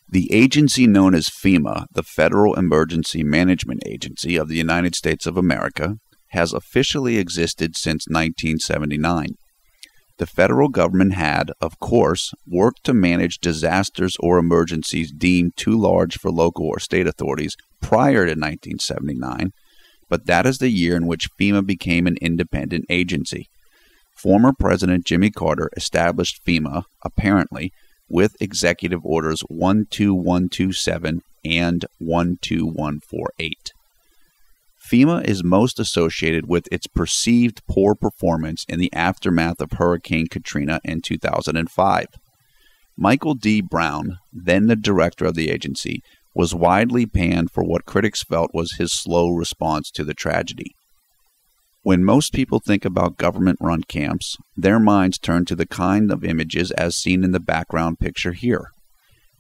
The agency known as FEMA, the Federal Emergency Management Agency of the United States of America, has officially existed since 1979. The federal government had, of course, worked to manage disasters or emergencies deemed too large for local or state authorities prior to 1979, but that is the year in which FEMA became an independent agency. Former President Jimmy Carter established FEMA, apparently, with Executive Orders 12127 and 12148. FEMA is most associated with its perceived poor performance in the aftermath of Hurricane Katrina in 2005. Michael D. Brown, then the director of the agency, was widely panned for what critics felt was his slow response to the tragedy. When most people think about government-run camps, their minds turn to the kind of images as seen in the background picture here.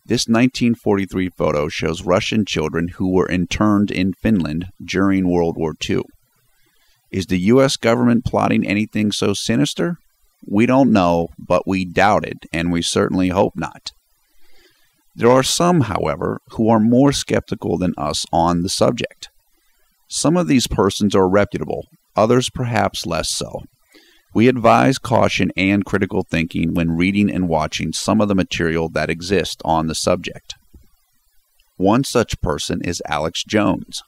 This 1943 photo shows Russian children who were interned in Finland during World War II. Is the U.S. government plotting anything so sinister? We don't know, but we doubt it, and we certainly hope not. There are some, however, who are more skeptical than us on the subject. Some of these persons are reputable, others perhaps less so. We advise caution and critical thinking when reading and watching some of the material that exists on the subject. One such person is Alex Jones.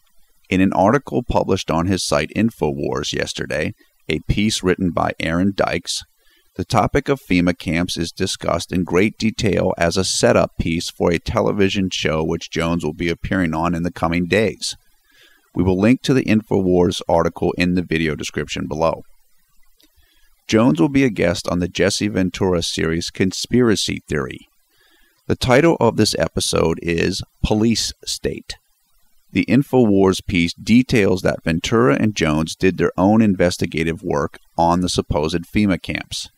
In an article published on his site InfoWars yesterday, a piece written by Aaron Dykes, the topic of FEMA camps is discussed in great detail as a setup piece for a television show which Jones will be appearing on in the coming days. We will link to the InfoWars article in the video description below. Jones will be a guest on the Jesse Ventura series Conspiracy Theory. The title of this episode is Police State. The InfoWars piece details that Ventura and Jones did their own investigative work on the supposed FEMA camps.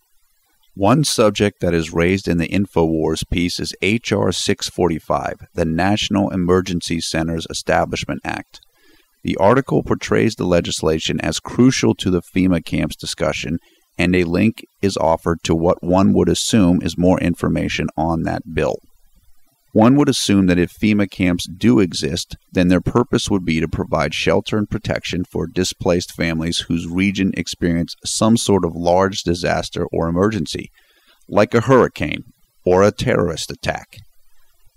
One subject that is raised in the InfoWars piece is H.R. 645, the National Emergency Centers Establishment Act. The article portrays the legislation as crucial to the FEMA camps discussion, and a link is offered to what one would assume is more information on that bill. One would assume that if FEMA camps do exist, then their purpose would be to provide shelter and protection for displaced families whose region experienced some sort of large disaster or emergency, like a hurricane or a terrorist attack.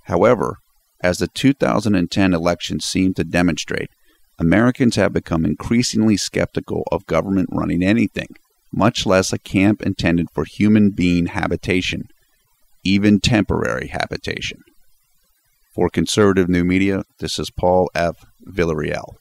However, as the 2010 elections seem to demonstrate, Americans have become increasingly skeptical of government running anything, much less a camp intended for human being habitation, even temporary habitation. For Conservative New Media, this is Paul F. Villarreal.